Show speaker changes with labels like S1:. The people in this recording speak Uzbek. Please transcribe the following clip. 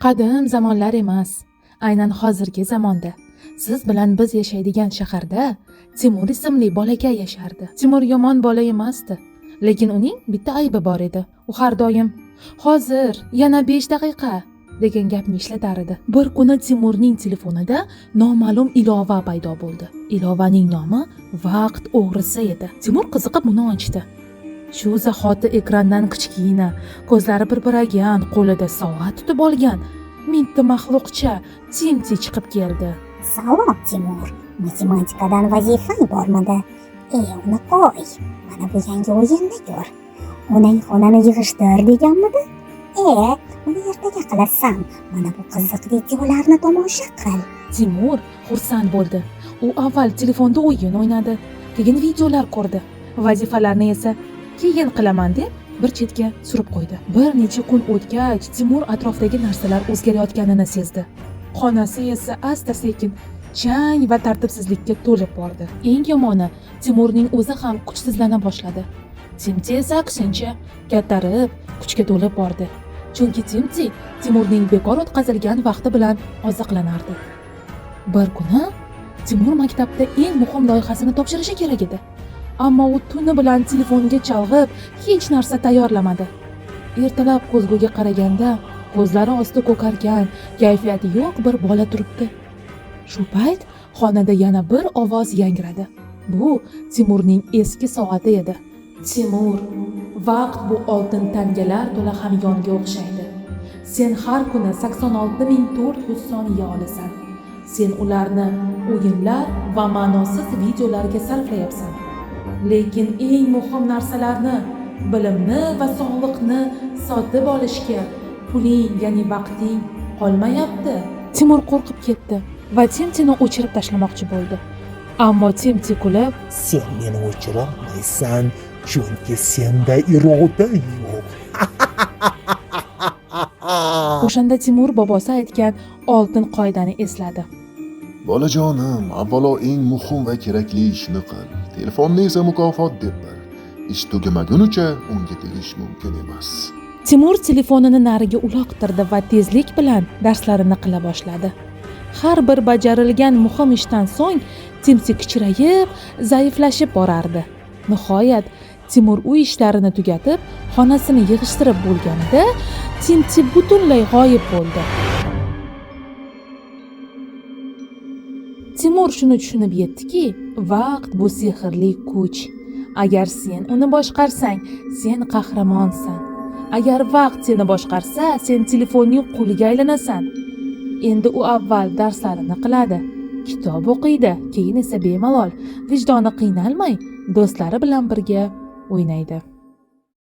S1: Qadim zamonlar emas, aynan hozirgi zamonda siz bilan biz yashaydigan shaharda Timur ismli bolakay yashardi. Timur yomon bola emasdi, lekin uning bitta aybi bor edi. U har doim "Hozir yana 5 daqiqa" degan gapni ishlatar edi. Bir kuni Timurning telefonida noma'lum ilova paydo bo'ldi. Ilovaning nomi Vaqt o'g'risi edi. Timur qiziqib uni ochdi. Shu zahoti ekrandan kichkina, ko'zlari pirpiragan, qo'lida soat tutib olgan mitti maxluqcha Timti chiqib keldi.
S2: Salom Timur, matematikadan vazifang bormidi? Uni qo'y, mana bu yangi o'yinni ko'r. Onang xonani yig'ishtir deganmidi? Uni ertaga qilasan. Mana bu qiziq videolarni tomosha qil.
S1: Timur xursand bo'ldi. U avval telefonda o'yin o'ynadi, keyin videolar ko'rdi. Vazifalarni esa keyin qilaman deb bir chetga surib qo'ydi. Bir necha kun o'tgach, Timur atrofdagi narsalar o'zgarayotganini sezdi. Xonasi esa asta-sekin chang va tartibsizlikka to'lib bordi. Eng yomoni, Timurning o'zi ham kuchsizlana boshladi. Timti esa aksincha kattarib, kuchga to'lib bordi. Chunki Timti Timurning bekor o'tkazilgan vaqti bilan oziqlanardi. Bir kuni Timur maktabda eng muhim loyihasini topshirishi kerak edi. Ammo u tuni bilan telefonga chalg'ib, hech narsa tayyorlamadi. Ertalab ko'zguga qaraganda, ko'zlari osti ko'kargan, kayfiyati yo'q bir bola turibdi. Shu payt xonada yana bir ovoz yangradi. Bu Timurning eski soati edi. Timur, vaqt bu oltin tangalar to'la hamyonga o'xshaydi. Sen har kuni 86.400 soniya olasan. Sen ularni o'yinlar va ma'nosiz videolarga sarflayapsan. Lekin eng muhim narsalarni, bilimni va sog'liqni sotib olishga puling, ya'ni vaqting qolmayapti. Timur qo'rqib ketdi va Timtini o'chirib tashlamoqchi bo'ldi. Ammo Timti kulib,
S3: "Sen meni o'chirolmaysan, chunki senda iroda yo'q."
S1: O'shanda Timur bobosi aytgan oltin qoidani esladi.
S4: Bolajonim, avvalo eng muhim va kerakli ishni qil. Telefonni esa mukofot deb bil. Ish tugamagunicha unga tegish mumkin emas.
S1: Timur telefonini nariga uloqtirdi va tezlik bilan darslarini qila boshladi. Har bir bajarilgan muhim ishdan so'ng Timti kichrayib, zaiflashib borardi. Nihoyat Timur uy ishlarini tugatib, xonasini yig'ishtirib bo'lganida Timti butunlay g'oyib bo'ldi. Timur shuni tushunib yetdiki, vaqt bu sehrli kuch. Agar sen uni boshqarsang, sen qahramonsan. Agar vaqt seni boshqarsa, sen telefonning quliga aylanasan. Endi u avval darslarini qiladi, kitob o'qiydi, keyin esa bemalol, vijdoni qiynalmay, do'stlari bilan birga o'ynaydi.